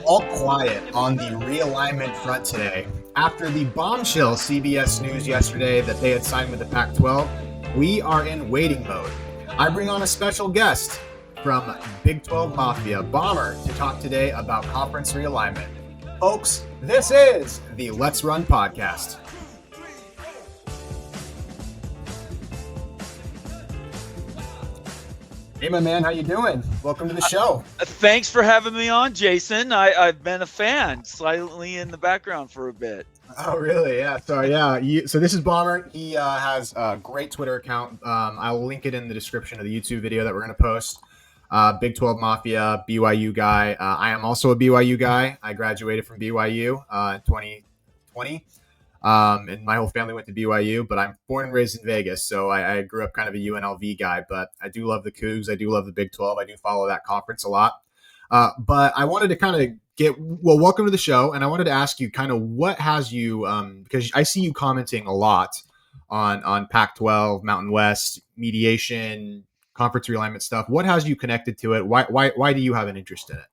All quiet on the realignment front today. After the bombshell CBS News yesterday that they had signed with the Pac 12, we are in waiting mode. I bring on a special guest from Big 12 Mafia, Bomber, to talk today about conference realignment. Folks, this is the Let's Run podcast. Hey, my man, how you doing? Welcome to the show. Thanks for having me on, Jason. I've been a fan, silently in the background for a bit. Oh, really? Yeah. So this is Bomber. He has a great Twitter account. I will link it in the description of the YouTube video that we're going to post. Big 12 Mafia, BYU guy. I am also a BYU guy. I graduated from BYU in 2020. And my whole family went to BYU, but I'm born and raised in Vegas. So I grew up kind of a UNLV guy, but I do love the Cougs. I do love the Big 12. I do follow that conference a lot. But I wanted to kind of welcome to the show. And I wanted to ask you kind of what has you, because I see you commenting a lot on Pac-12, Mountain West, mediation, conference realignment stuff. What has you connected to it? Why do you have an interest in it?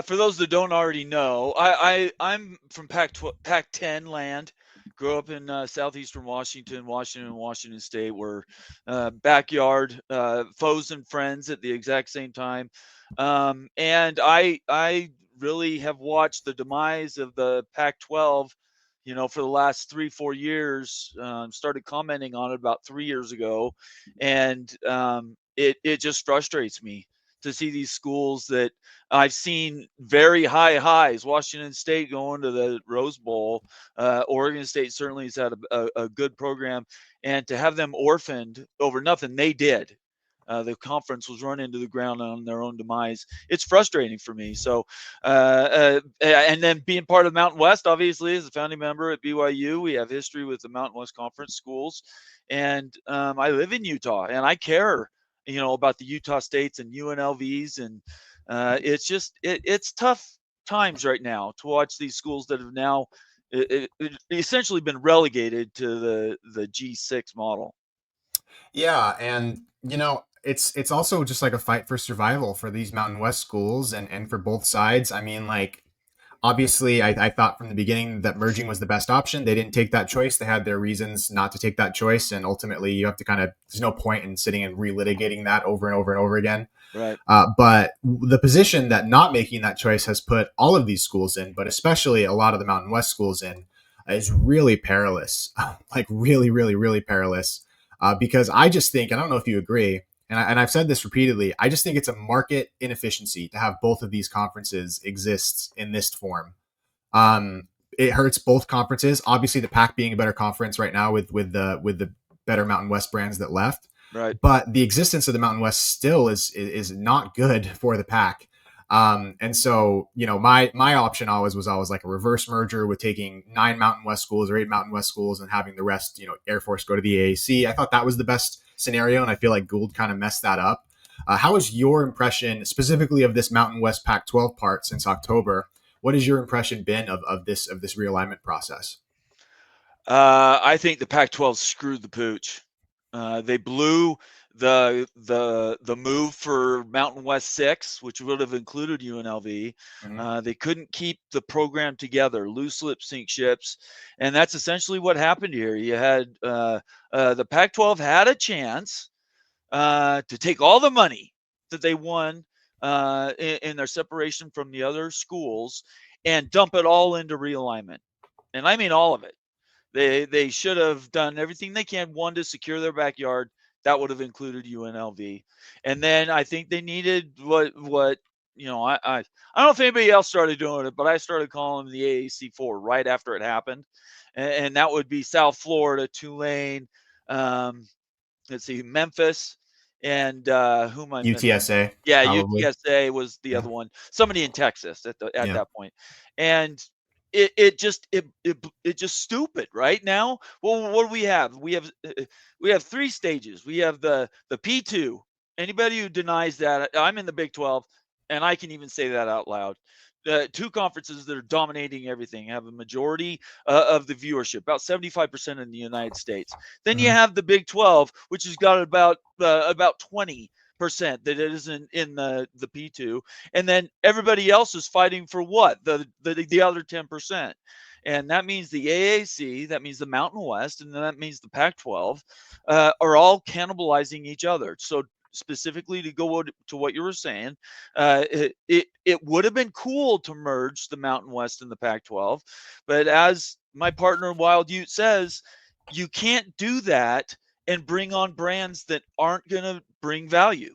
For those that don't already know, I'm from Pac-10 land. Grew up in southeastern Washington State. We're backyard foes and friends at the exact same time. And I really have watched the demise of the Pac-12, for the last 3-4 years. Started commenting on it about 3 years ago, and it just frustrates me to see these schools that I've seen very high highs. Washington State going to the Rose Bowl. Oregon State certainly has had a good program, and to have them orphaned over nothing, they did. The conference was run into the ground on their own demise. It's frustrating for me. So, and then being part of Mountain West, obviously, as a founding member at BYU, we have history with the Mountain West Conference schools. And I live in Utah, and I care, about the Utah States and UNLVs. And it's tough times right now to watch these schools that have now essentially been relegated to the G6 model. Yeah, and it's also just like a fight for survival for these Mountain West schools and for both sides. I mean, like, obviously, I thought from the beginning that merging was the best option. They didn't take that choice. They had their reasons not to take that choice, and ultimately, you have to there's no point in sitting and relitigating that over and over and over again. Right. But the position that not making that choice has put all of these schools in, but especially a lot of the Mountain West schools in, is really perilous. Like really, really, really perilous. Because I just think, and I don't know if you agree, and I've said this repeatedly, I just think it's a market inefficiency to have both of these conferences exist in this form. It hurts both conferences. Obviously, the PAC being a better conference right now with the better Mountain West brands that left. Right. But the existence of the Mountain West still is not good for the PAC. And so, my option was always like a reverse merger with taking 9 Mountain West schools or 8 Mountain West schools and having the rest, Air Force go to the AAC. I thought that was the best scenario, and I feel like Gould kind of messed that up. How is your impression specifically of this Mountain West Pac-12 part since October? What has your impression been of this realignment process? I think the Pac-12 screwed the pooch. They blew the move for Mountain West 6, which would have included UNLV. Mm-hmm. They couldn't keep the program together, loose lip sync ships, and that's essentially what happened here. You had the Pac-12 had a chance to take all the money that they won in their separation from the other schools and dump it all into realignment, and I mean all of it. They should have done everything they can, one, to secure their backyard. That would have included UNLV. And then I think they needed what I don't know if anybody else started doing it, but I started calling them the AAC4 right after it happened. And that would be South Florida, Tulane, let's see, Memphis, and who am I missing? UTSA. Yeah, Probably. UTSA was the other one. Somebody in Texas at that point. And it just stupid right now. Well, what do we have? We have 3 stages. We have the P2. Anybody who denies that, I'm in the Big 12, and I can even say that out loud. The 2 conferences that are dominating everything have a majority of the viewership, about 75% in the United States. Then you have the Big 12, which has got about 20 percent that it isn't in the P2, and then everybody else is fighting for what the other 10%, and that means the AAC, that means the Mountain West, and that means the Pac-12 are all cannibalizing each other. So specifically to go to what you were saying, it would have been cool to merge the Mountain West and the Pac-12, but as my partner Wild Ute says, you can't do that and bring on brands that aren't going to bring value.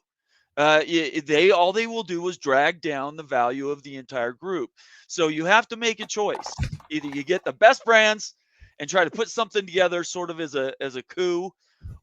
All they will do is drag down the value of the entire group. So you have to make a choice. Either you get the best brands and try to put something together, sort of as a coup,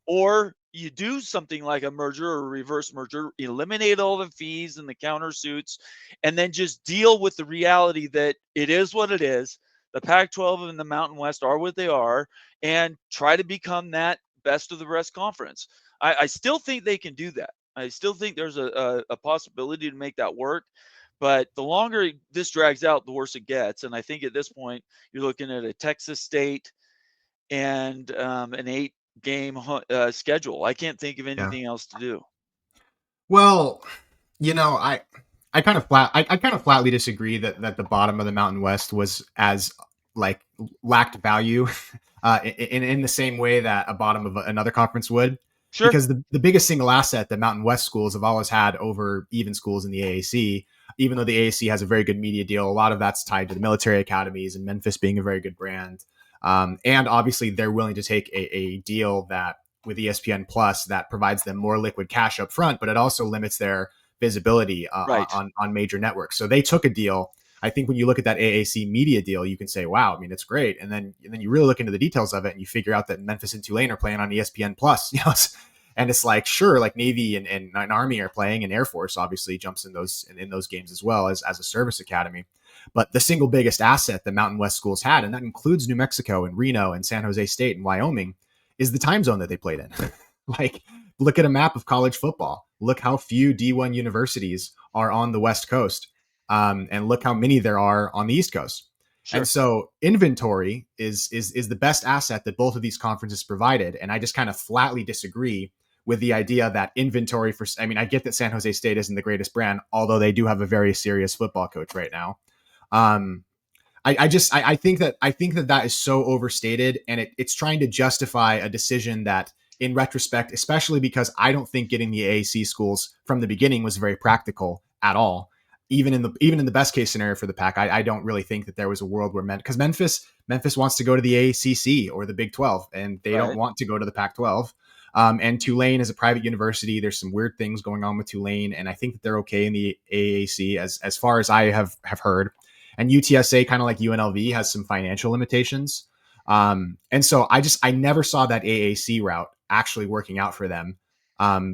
or you do something like a merger or a reverse merger, eliminate all the fees and the countersuits, and then just deal with the reality that it is what it is. The Pac-12 and the Mountain West are what they are, and try to become that best of the rest conference. I still think they can do that. I still think there's a possibility to make that work. But the longer this drags out, the worse it gets. And I think at this point, you're looking at a Texas State and an 8-game schedule. I can't think of Yeah. anything else to do. Well, I kind of flatly disagree that the bottom of the Mountain West was as like lacked value in the same way that a bottom of another conference would, Sure. because the biggest single asset that Mountain West schools have always had over even schools in the AAC, even though the AAC has a very good media deal, a lot of that's tied to the military academies and Memphis being a very good brand. And obviously they're willing to take a deal that with ESPN Plus that provides them more liquid cash up front, but it also limits their visibility Right. on major networks. So they took a deal. I think when you look at that AAC media deal, you can say, "Wow, I mean, it's great." And then you really look into the details of it, and you figure out that Memphis and Tulane are playing on ESPN Plus. And it's like, sure, like Navy and Army are playing, and Air Force obviously jumps in those games as well as a service academy. But the single biggest asset that Mountain West schools had, and that includes New Mexico and Reno and San Jose State and Wyoming, is the time zone that they played in. Like, look at a map of college football. Look how few D1 universities are on the West Coast, and look how many there are on the East Coast. And Sure. so inventory is the best asset that both of these conferences provided. And I just kind of flatly disagree with the idea that inventory for, I mean, I get that San Jose State isn't the greatest brand, although they do have a very serious football coach right now. Um, I think that is so overstated, and it's trying to justify a decision that, in retrospect, especially because I don't think getting the AAC schools from the beginning was very practical at all. Even in the best case scenario for the PAC, I don't really think that there was a world where because Memphis wants to go to the AACC or the Big 12, and they don't Right. want to go to the Pac-12. And Tulane is a private university. There's some weird things going on with Tulane, and I think that they're okay in the AAC as far as I have heard. And UTSA, kind of like UNLV, has some financial limitations. And so I never saw that AAC route actually working out for them,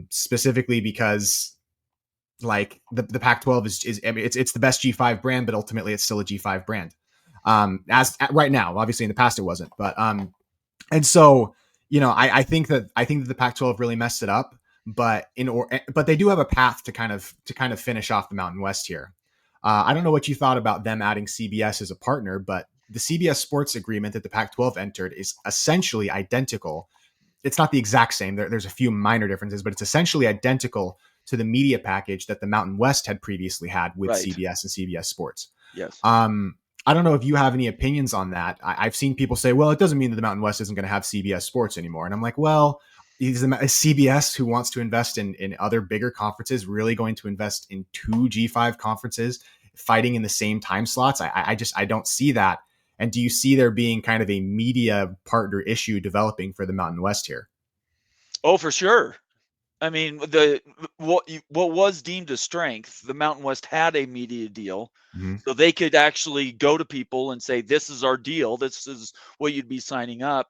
specifically because like the Pac-12 is I mean, it's the best G5 brand, but ultimately it's still a G5 brand. As right now, obviously in the past it wasn't, but and so I think that the Pac-12 really messed it up, but but they do have a path to kind of finish off the Mountain West here. I don't know what you thought about them adding CBS as a partner, but the CBS Sports agreement that the Pac-12 entered is essentially identical. It's not the exact same. There's a few minor differences, but it's essentially identical to the media package that the Mountain West had previously had with Right. CBS and CBS Sports. Yes. Um, I don't know if you have any opinions on that. I've seen people say, well, it doesn't mean that the Mountain West isn't going to have CBS Sports anymore. And I'm like, well, is CBS, who wants to invest in other bigger conferences, really going to invest in two G5 conferences fighting in the same time slots? I don't see that. And do you see there being kind of a media partner issue developing for the Mountain West here? Oh, for sure. I mean, what was deemed a strength, the Mountain West had a media deal, Mm-hmm. so they could actually go to people and say, "This is our deal. This is what you'd be signing up."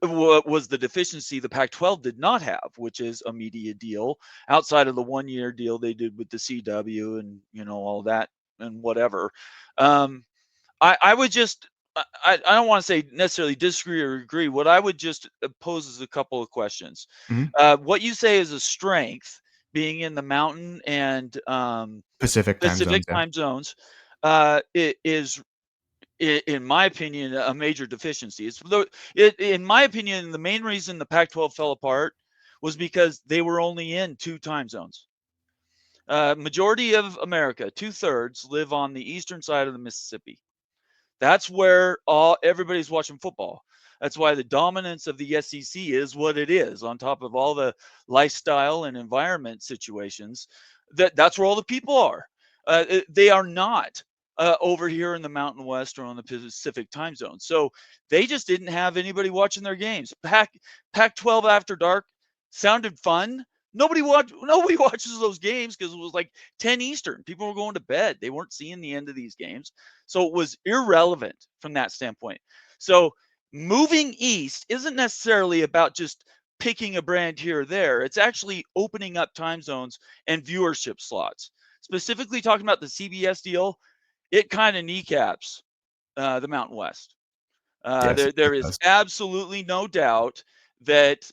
What was the deficiency the Pac-12 did not have, which is a media deal outside of the 1-year deal they did with the CW and all that and whatever. Um, I would just I don't want to say necessarily disagree or agree. What I would just pose is a couple of questions. Mm-hmm. What you say is a strength, being in the mountain and Pacific time Pacific zones, yeah. time zones, it is, in my opinion, a major deficiency. In my opinion, the main reason the Pac-12 fell apart was because they were only in 2 time zones. Majority of America, 2/3, live on the eastern side of the Mississippi. That's where everybody's watching football. That's why the dominance of the SEC is what it is, on top of all the lifestyle and environment situations. That's where all the people are. They are not over here in the Mountain West or on the Pacific time zone. So they just didn't have anybody watching their games. Pac-12 After Dark sounded fun. Nobody watches those games because it was like 10 Eastern. People were going to bed. They weren't seeing the end of these games. So it was irrelevant from that standpoint. So moving east isn't necessarily about just picking a brand here or there. It's actually opening up time zones and viewership slots. Specifically talking about the CBS deal, it kind of kneecaps the Mountain West. Yes, There it is does. absolutely no doubt that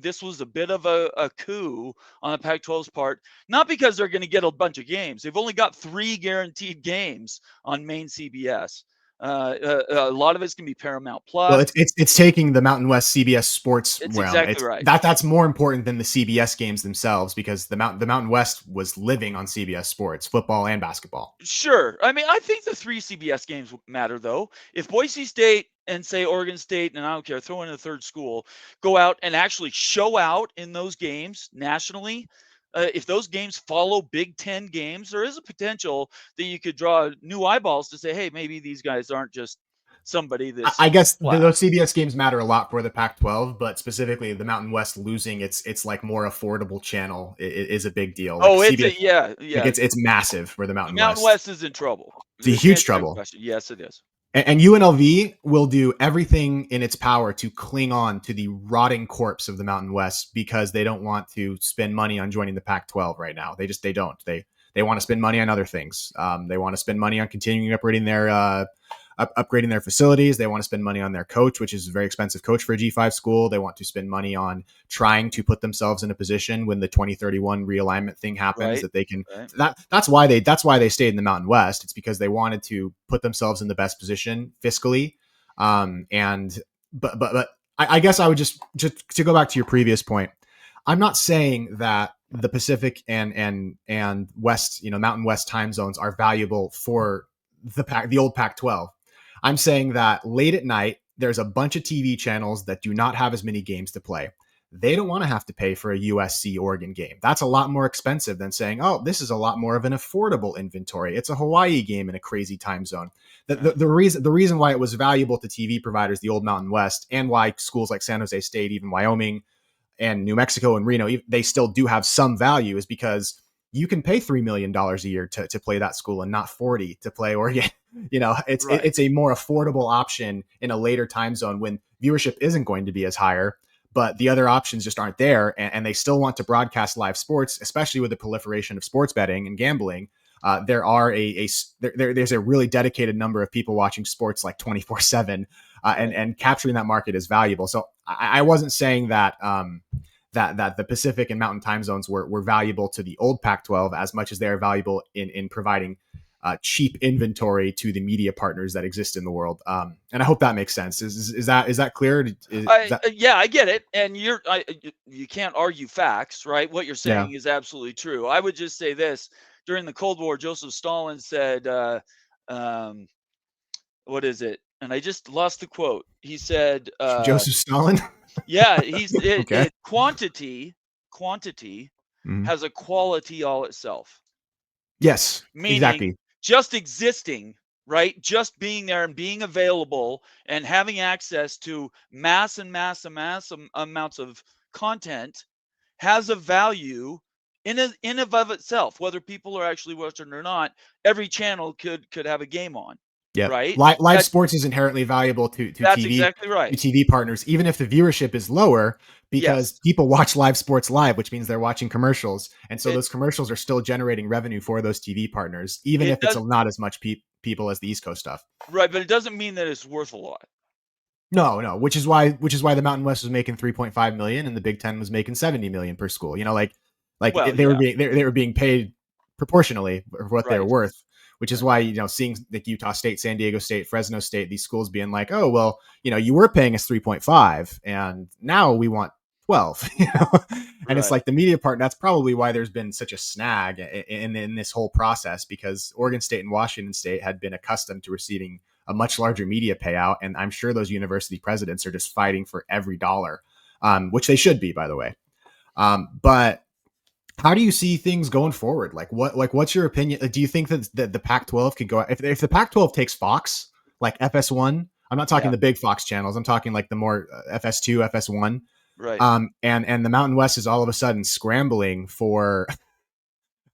this was a bit of a coup on the Pac-12's part, not because they're going to get a bunch of games. They've only got 3 guaranteed games on main CBS. A lot of it's going to be Paramount Well, Plus. it's taking the Mountain West CBS sports It's realm. exactly It's right. that's more important than the CBS games themselves because the Mountain West was living on CBS sports, football and basketball. Sure. I mean, I think the 3 CBS games matter, though. If Boise State and, say, Oregon State, and I don't care, throw in a third school, go out and actually show out in those games nationally, if those games follow Big Ten games, there is a potential that you could draw new eyeballs to say, hey, maybe these guys aren't just somebody that's I guess flat. those CBS games matter a lot for the Pac-12, but specifically the Mountain West losing its like more affordable channel is a big deal. Like Oh, it's CBS, a yeah, like yeah. it's massive for the The Mountain Mountain West. West is in trouble. It's a To huge answer your trouble. question, yes, it is. And UNLV will do everything in its power to cling on to the rotting corpse of the Mountain West because they don't want to spend money on joining the Pac-12 right now. They don't. They want to spend money on other things. They want to spend money on continuing upgrading their facilities. They want to spend money on their coach, which is a very expensive coach for a G5 school. They want to spend money on trying to put themselves in a position when the 2031 realignment thing happens Right, that they can. right. That's why they stayed in the Mountain West. It's because they wanted to put themselves in the best position fiscally. And but I guess I would just to go back to your previous point. I'm not saying that the Pacific and West, Mountain West time zones are valuable for the old Pac-12. I'm saying that late at night, there's a bunch of TV channels that do not have as many games to play. They don't want to have to pay for a USC Oregon game. That's a lot more expensive than saying, oh, this is a lot more of an affordable inventory. It's a Hawaii game in a crazy time zone. The reason why it was valuable to TV providers, the old Mountain West, and why schools like San Jose State, even Wyoming and New Mexico and Reno, they still do have some value is because you can pay $3 million a year to play that school and not 40 to play Oregon. Right. It's a more affordable option in a later time zone when viewership isn't going to be as higher, but the other options just aren't there. And they still want to broadcast live sports, especially with the proliferation of sports betting and gambling. There's a really dedicated number of people watching sports like 24/7, and capturing that market is valuable. So I wasn't saying that that the Pacific and Mountain time zones were valuable to the old Pac-12 as much as they are valuable in providing cheap inventory to the media partners that exist in the world. And I hope that makes sense. Is that clear? Yeah, I get it, and you can't argue facts, right? What you're Yeah. saying is absolutely true. I would just say this: during the Cold War, Joseph Stalin said, um, "What is it?" And I just lost the quote. He said, Joseph Stalin. "Yeah, Okay. quantity Mhm. has a quality all itself." Yes, Meaning exactly. just existing, right? Just being there and being available and having access to mass and mass and mass amounts of content has a value in of itself, whether people are actually watching or not. Every channel could have a game on, Yep. right? Live That sports is inherently valuable to that's TV exactly right. partners, even if the viewership is lower, because Yes. people watch live sports live, which means they're watching commercials, and so It those commercials are still generating revenue for those TV partners, even it if it's does not as much people as the East Coast stuff. right, but it doesn't mean that it's worth a lot. No, which is why the Mountain West was making 3.5 million and the Big Ten was making 70 million per school. Well, They were yeah, being paid proportionally for what they were right. worth, which is Right. why seeing like Utah State, San Diego State, Fresno State, these schools being like, oh well, you were paying us 3.5, and now we want 12. And it's Right. like the media part. That's probably why there's been such a snag in this whole process, because Oregon State and Washington State had been accustomed to receiving a much larger media payout, and I'm sure those university presidents are just fighting for every dollar, which they should be, by the way. But how do you see things going forward? What's your opinion? Do you think that the Pac-12 could go, if the Pac-12 takes Fox, like FS1? I'm not talking Yeah. the big Fox channels. I'm talking like the more FS2, FS1. Right. And the Mountain West is all of a sudden scrambling for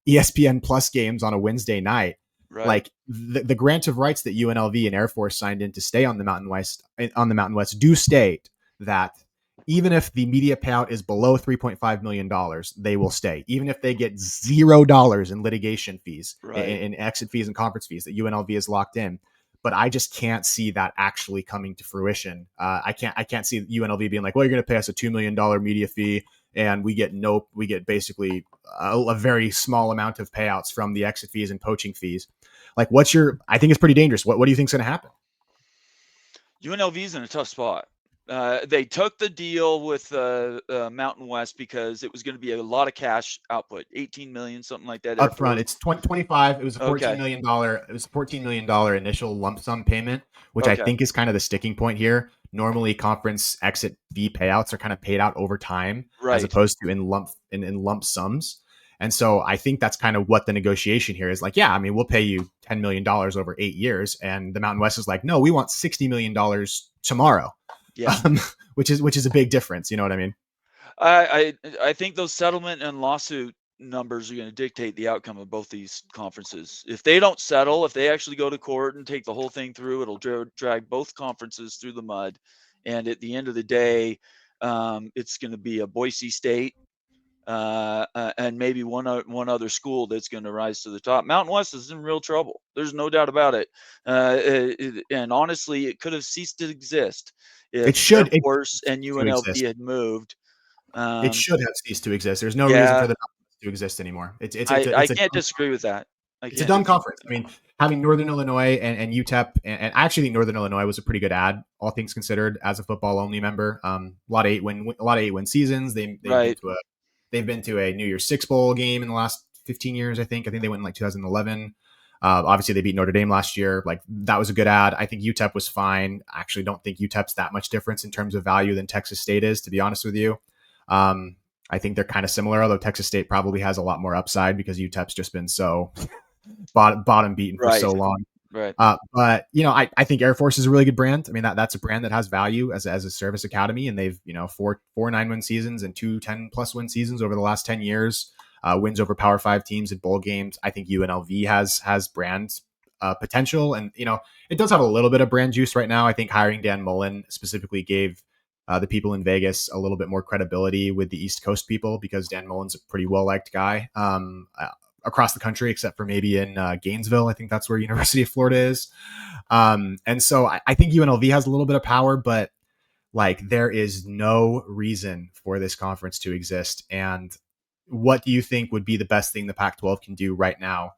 ESPN Plus games on a Wednesday night. Right. Like the grant of rights that UNLV and Air Force signed in to stay on the Mountain West do state that even if the media payout is below $3.5 million, they will stay. Even if they get $0 in litigation fees, Right. in exit fees and conference fees that UNLV is locked in. But I just can't see that actually coming to fruition. I can't see UNLV being like, well, you're going to pay us a $2 million media fee, and we get basically a very small amount of payouts from the exit fees and poaching fees. Like, I think it's pretty dangerous. What do you think's going to happen? UNLV's in a tough spot. They took the deal with Mountain West because it was going to be a lot of cash output, 18 million, something like that. Air Up front, Force. it's 25. It was a Okay. $14 million initial lump sum payment, which I Okay. think is kind of the sticking point here. Normally, conference exit fee payouts are kind of paid out over time, as Right. opposed to in lump sums. And so I think that's kind of what the negotiation here is like. Yeah, I mean, we'll pay you $10 million over 8 years, and the Mountain West is like, no, we want $60 million tomorrow, Yeah. um, which is a big difference. You know what I mean? I think those settlement and lawsuit numbers are going to dictate the outcome of both these conferences. If they don't settle, if they actually go to court and take the whole thing through, it'll drag both conferences through the mud. And at the end of the day, it's going to be a Boise State and maybe one other school that's going to rise to the top. Mountain West is in real trouble. There's no doubt about it. And honestly, it could have ceased to exist It if Air should it Force and to UNLV exist. had moved. It Um, should have ceased to exist. There's no reason for yeah, the Mountain to exist anymore. I can't disagree with that. I It's a can't dumb disagree conference. with I mean, having Northern Illinois and UTEP, and I actually think Northern Illinois was a pretty good ad, all things considered, as a football only member. A lot of 8-win seasons. that. Right. They've been to a New Year's Six bowl game in the last 15 years. I think they went in like 2011. Obviously, they beat Notre Dame last year. Like, that was a good ad. I think UTEP was fine. I actually don't think UTEP's that much difference in terms of value than Texas State is, to be honest with you. Um, I think they're kind of similar, although Texas State probably has a lot more upside because UTEP's just been so bottom beaten for Right. so long. Right. But I think Air Force is a really good brand. I mean, that's a brand that has value as a service academy, and they've four 9-win seasons and 2 10+ win seasons over the last 10 years. Wins over Power 5 teams in bowl games. I think UNLV has brand potential, and it does have a little bit of brand juice right now. I think hiring Dan Mullen specifically gave the people in Vegas a little bit more credibility with the East Coast people, because Dan Mullen's a pretty well liked guy. Across the country, except for maybe in Gainesville. I think that's where University of Florida is. And so I think UNLV has a little bit of power, but like, there is no reason for this conference to exist. And what do you think would be the best thing the Pac-12 can do right now?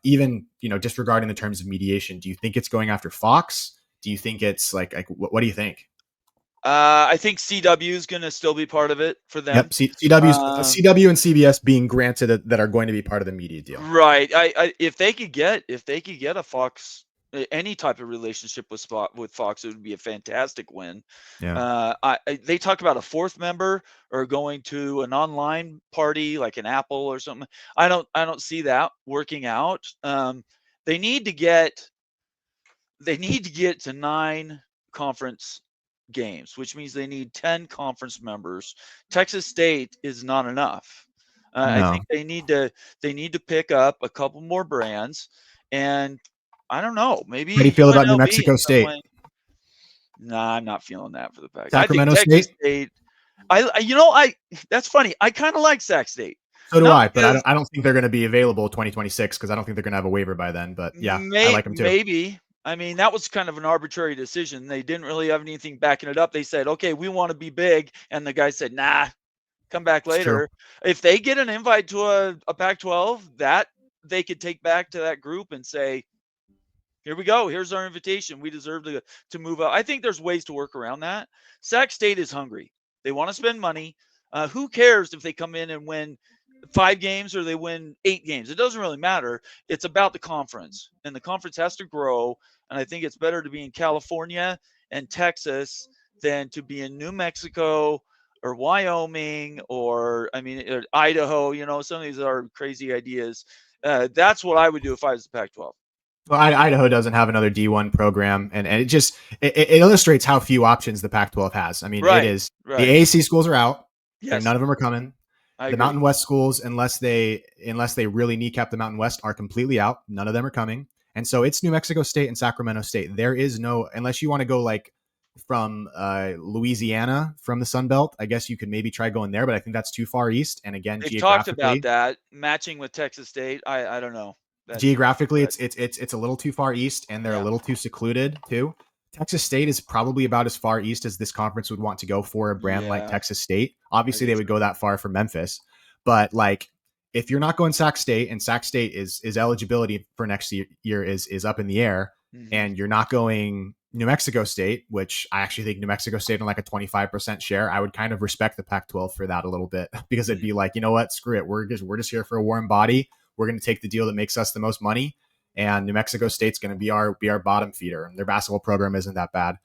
Even disregarding the terms of mediation, do you think it's going after Fox? Do you think it's like what do you think? I think CW is going to still be part of it for them. Yep, CW and CBS being granted that are going to be part of the media deal. Right. If they could get a Fox, any type of relationship with Fox, it would be a fantastic win. Yeah. They talk about a fourth member or going to an online party like an Apple or something. I don't see that working out. They need to get to 9 conference games, which means they need 10 conference members. Texas State is not enough. I No. think they need to pick up a couple more brands, and I don't know, maybe How do you feel about New UNLV in Mexico some State? way. Nah, I'm not feeling that for the Pac. I think Sacramento Texas State? State. I that's funny. I kind of like Sac State, So do not I, but I because don't. I don't think they're going to be available 2026, because I don't think they're going to have a waiver by then. But yeah, I like them too. maybe. I mean, that was kind of an arbitrary decision. They didn't really have anything backing it up. They said, "Okay, we want to be big," and the guy said, "Nah, come back It's true. later." If they get an invite to a Pac-12, that they could take back to that group and say, "Here we go. Here's our invitation. We deserve to move up." I think there's ways to work around that. Sac State is hungry. They want to spend money. Who cares if they come in and win 5 games or they win 8 games? It doesn't really matter. It's about the conference, and the conference has to grow. And I think it's better to be in California and Texas than to be in New Mexico or Wyoming or Idaho. Some of these are crazy ideas. That's what I would do if I was the Pac-12. Well, Idaho doesn't have another D1 program, and it illustrates how few options the Pac-12 has. I mean, it Right, is the right. AAC schools are out; Yes, none of them are coming. I The agree. Mountain West schools, unless they really kneecap the Mountain West, are completely out. None of them are coming, and so it's New Mexico State and Sacramento State. There is no, unless you want to go like from Louisiana from the Sun Belt. I guess you could maybe try going there, but I think that's too far east. And again, They've talked about geographically, that matching with Texas State. I don't know. That's geographically but it's a little too far east, and they're a yeah. little too secluded too. Texas State is probably about as far east as this conference would want to go for a brand like Yeah, Texas State. I Obviously they guess would so. go that far for Memphis, but like if you're not going Sac State, and Sac State is eligibility for next year is up in the air, Mhm. and you're not going New Mexico State, which I actually think New Mexico State on like a 25% share, I would kind of respect the Pac-12 for that a little bit, because it'd Mhm. be like, you know what, screw it, we're just here for a warm body. We're going to take the deal that makes us the most money, and New Mexico State's going to be our bottom feeder. And their basketball program isn't that bad.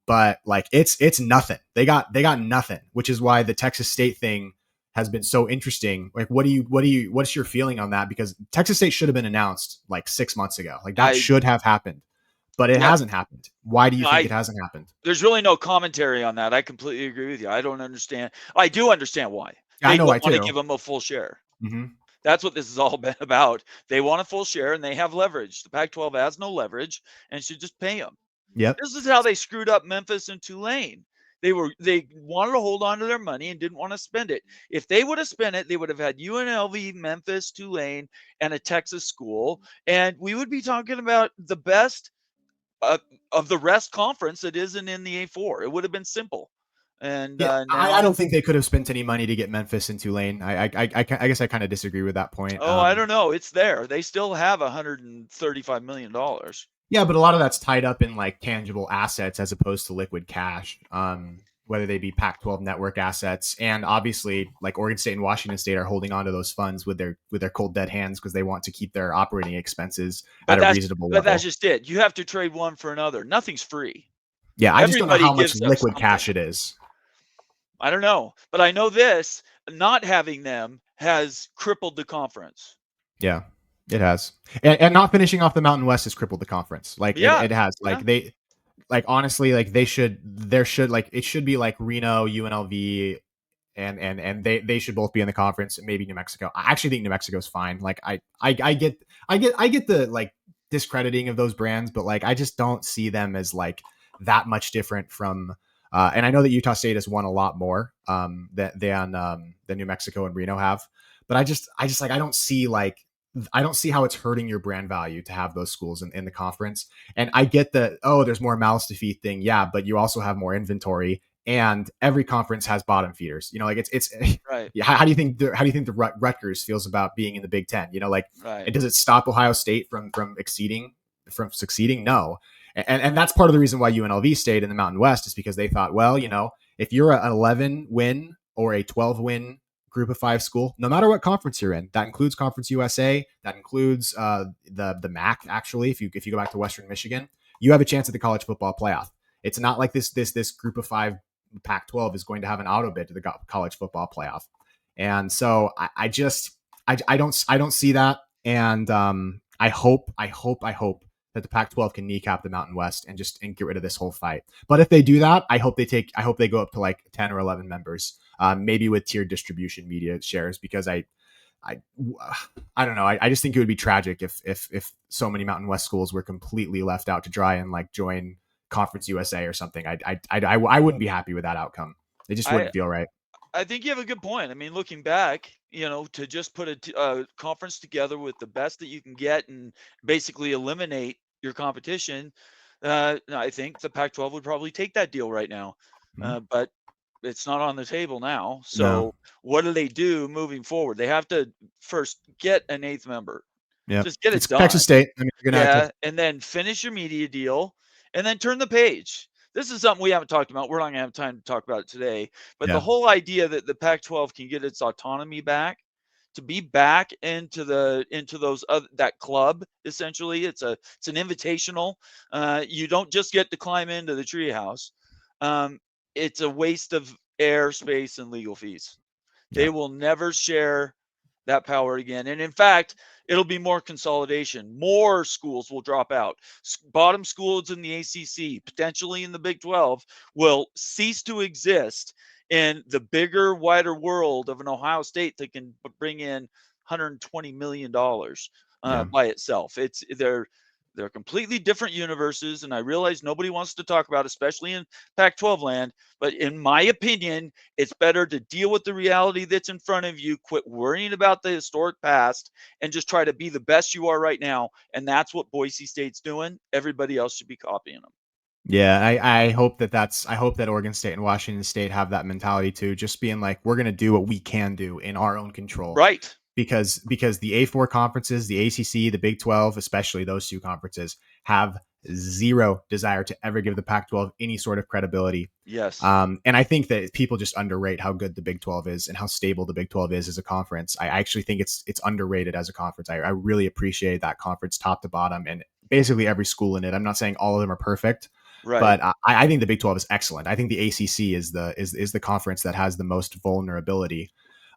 But like it's nothing. They got nothing, which is why the Texas State thing has been so interesting. Like, what's your feeling on that? Because Texas State should have been announced like 6 months ago. Like that I should have happened, but it yeah, hasn't happened. Why do you no, think it I hasn't happened? there's really no commentary on that. I completely agree with you. I don't understand. I do understand why. Yeah, I They know don't why want to too. give them a full share. Mm-hmm. That's what this is all been about. They want a full share and they have leverage. The Pac-12 has no leverage and should just pay them. Yep. This is how they screwed up Memphis and Tulane. They wanted to hold on to their money and didn't want to spend it. If they would have spent it, they would have had UNLV, Memphis, Tulane, and a Texas school, and we would be talking about the best uh, of the rest conference that isn't in the A4. It would have been simple, and Yeah, I now, don't think they could have spent any money to get Memphis and Tulane. I guess I kind of disagree with that point. oh, I don't know. It's there. They still have $135 million. Yeah, but a lot of that's tied up in like tangible assets as opposed to liquid cash. Whether they be Pac-12 network assets, and obviously like Oregon State and Washington State are holding on to those funds with their cold dead hands because they want to keep their operating expenses at But a that's reasonable but that's level. just it. You have to trade one for another. Nothing's free. Yeah, I just don't know Everybody how much gives up liquid something. cash it is. I don't know, but I know this: not having them has crippled the conference. Yeah, it has, and not finishing off the Mountain West has crippled the conference. Like it, Yeah, it has. yeah. Like honestly, like there should like it should be like Reno, UNLV, and they should both be in the conference. Maybe New Mexico. I actually think New Mexico's fine. Like I get the like discrediting of those brands, but like I just don't see them as like that much different from. And I know that Utah State has won a lot more than New Mexico and Reno have, but I just like I don't see how it's hurting your brand value to have those schools in the conference. And I get the, oh, there's more mouths to feed thing. Yeah, but you also have more inventory, and every conference has bottom feeders. You know, like it's Right, yeah. How do you think the Rutgers feels about being in the Big Ten? You know, like right. and does it stop Ohio State from succeeding? No. And that's part of the reason why UNLV stayed in the Mountain West, is because they thought, well, you know, if you're an 11 win or a 12 win group of 5 school, no matter what conference you're in, that includes Conference USA, that includes the MAC. Actually, if you go back to Western Michigan, you have a chance at the college football playoff. It's not like this group of 5 Pac-12 is going to have an auto bid to the college football playoff. And so I don't see that. And I hope that the Pac-12 can kneecap the Mountain West and get rid of this whole fight. But if they do that, I hope they go up to like 10 or 11 members, maybe with tiered distribution media shares, because I I don't know. I just think it would be tragic if so many Mountain West schools were completely left out to dry and like join Conference USA or something. I wouldn't be happy with that outcome. It just I wouldn't feel right. I think you have a good point. I mean, looking back, to just put a conference together with the best that you can get and basically eliminate your competition, I think the Pac-12 would probably take that deal right now. Mhm. But it's not on the table now. No. So what do they do moving forward? They have to first get an eighth member. Yeah. Just get It's it Texas done. State. I mean, you're gonna have to. Yeah, and then finish your media deal and then turn the page. this is something we haven't talked about. We're not going to have time to talk about it today. But the Yeah. whole idea that the Pac-12 can get its autonomy back, to be back into those other, that club, essentially, it's an invitational. You don't just get to climb into the treehouse. Um, it's a waste of air, space, and legal fees. Yeah. They will never share that power again. And in fact, it'll be more consolidation. More schools will drop out. Bottom schools in the ACC, potentially in the Big 12, will cease to exist in the bigger, wider world of an Ohio State that can bring in $120 million Yeah. by itself. They're completely different universes, and I realize nobody wants to talk about, especially in Pac-12 land. But in my opinion, it's better to deal with the reality that's in front of you, quit worrying about the historic past, and just try to be the best you are right now. And that's what Boise State's doing. Everybody else should be copying them. Yeah, I hope I hope that Oregon State and Washington State have that mentality too, just being like, we're gonna do what we can do in our own control. Right. Because the A4 conferences, the ACC, the Big 12, especially those two conferences, have zero desire to ever give the Pac-12 any sort of credibility. Yes. And I think that people just underrate how good the Big 12 is and how stable the Big 12 is as a conference. I actually think it's underrated as a conference. I really appreciate that conference top to bottom and basically every school in it. I'm not saying all of them are perfect, Right. but I think the Big 12 is excellent. I think the ACC is the conference that has the most vulnerability.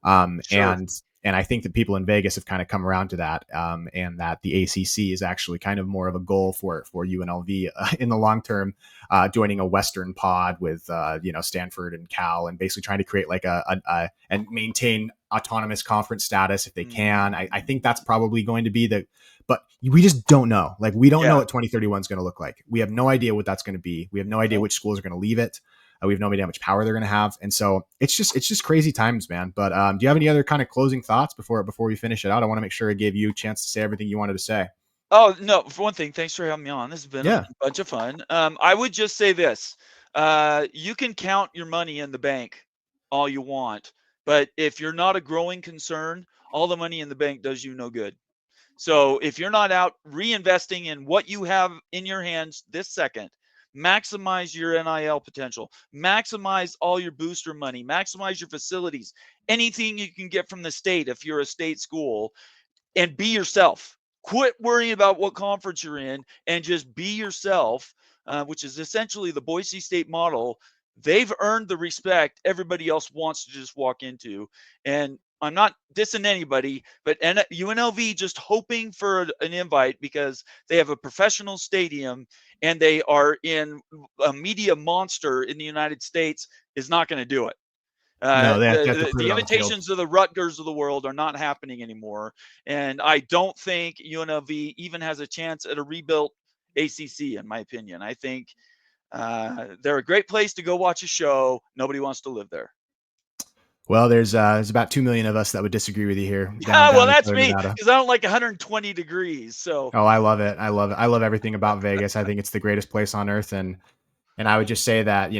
Um, Sure. and and I think that people in Vegas have kind of come around to that, and that the ACC is actually kind of more of a goal for UNLV in the long term, joining a Western pod with Stanford and Cal, and basically trying to create like a and maintain autonomous conference status if they can. I think that's probably going to be but we just don't know. Like we don't know Yeah. what 2031 is going to look like. We have no idea what that's going to be. We have no idea No. which schools are going to leave it. We have no idea how much power they're going to have, and so it's just crazy times, man. But do you have any other kind of closing thoughts before we finish it out? I want to make sure I gave you a chance to say everything you wanted to say. Oh, no, for one thing, thanks for having me on. This has been a Yeah, bunch of fun. I would just say this. You can count your money in the bank all you want, but if you're not a growing concern, all the money in the bank does you no good. So if you're not out reinvesting in what you have in your hands this second, maximize your NIL potential, maximize all your booster money, maximize your facilities, anything you can get from the state if you're a state school, and be yourself. Quit worrying about what conference you're in and just be yourself, which is essentially the Boise State model. They've earned the respect everybody else wants to just walk into. And I'm not dissing anybody, but UNLV just hoping for an invite because they have a professional stadium and they are in a media monster in the United States is not going to do it. no, they have to The prove it on the field. invitations of the Rutgers of the world are not happening anymore, and I don't think UNLV even has a chance at a rebuilt ACC. In my opinion, I think they're a great place to go watch a show. Nobody wants to live there. Well, there's about 2 million of us that would disagree with you here Yeah, well, down in that's Southern me Nevada. because I don't like 120 degrees. So Oh, I love it. I love it. I love everything about Vegas. I think it's the greatest place on earth, and I would just say that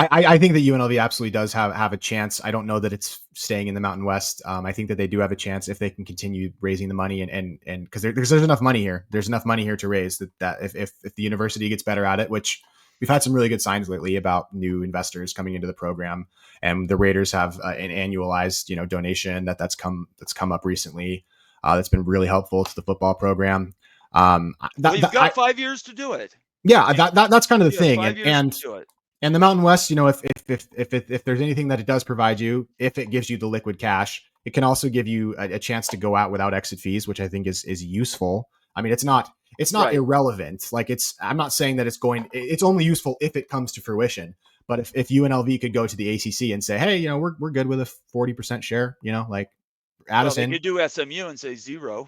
I think that UNLV absolutely does have a chance. I don't know that it's staying in the Mountain West. I think that they do have a chance if they can continue raising the money and because there's enough money here. There's enough money here to raise that if the university gets better at it, which we've had some really good signs lately about new investors coming into the program, and the Raiders have an annualized donation that's come up recently. That's been really helpful to the football program. well, you've got 5 years to do it. Yeah, that's kind of the You have thing, 5 years to do it. and the Mountain West, if there's anything that it does provide you, if it gives you the liquid cash, it can also give you a chance to go out without exit fees, which I think is useful. I mean, it's not Right. irrelevant. Like I'm not saying that it's only useful if it comes to fruition. But if UNLV could go to the ACC and say, hey, we're good with a 40% share, like add Well, us they in. could do SMU and say 0.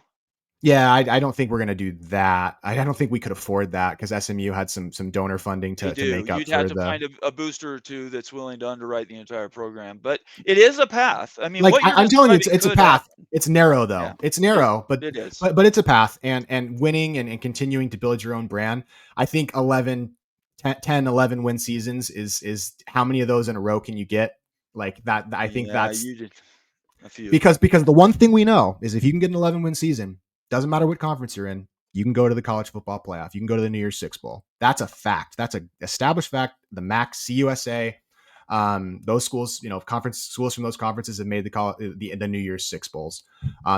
Yeah, I don't think we're gonna do that. I don't think we could afford that because SMU had some donor funding They to do. make up You'd have for to the. find a booster or two that's willing to underwrite the entire program. But it is a path. I mean, Like what you're I'm telling you, describing it's a could path. happen. It's narrow Yeah. though. It's Yeah. narrow, but It is. but it's a path. And winning and continuing to build your own brand. I think 10, 11 win seasons is how many of those in a row can you get? Like that. I think Yeah, that's you did a few. because the one thing we know is if you can get an 11 win season, doesn't matter what conference you're in. you can go to the college football playoff. You can go to the New Year's Six Bowl. That's a fact. That's an established fact. The MAC, CUSA, those schools, conference schools from those conferences have made the New Year's Six Bowls.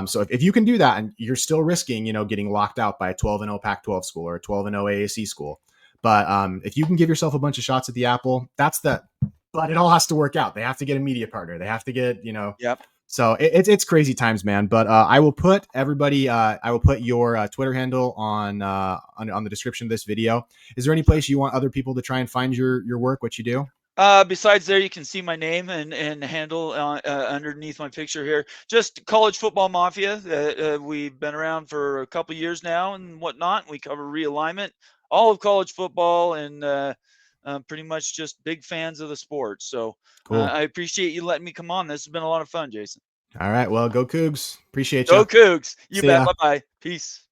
So if you can do that, and you're still risking, getting locked out by a 12-0 Pac-12 school or a 12-0 AAC school, but if you can give yourself a bunch of shots at the apple, but it all has to work out. They have to get a media partner. They have to get, Yep. So it's crazy times, man. But I will put everybody. I will put your Twitter handle on the description of this video. Is there any place you want other people to try and find your work? What you do? Besides there, you can see my name and handle underneath my picture here. Just College Football Mafia. We've been around for a couple years now and whatnot. We cover realignment, all of college football, and pretty much just big fans of the sport. So Cool. I appreciate you letting me come on. This has been a lot of fun, Jason. All right. Well, go Cougs. Appreciate you. Go Cougs. You See bet. ya. Bye-bye. Peace.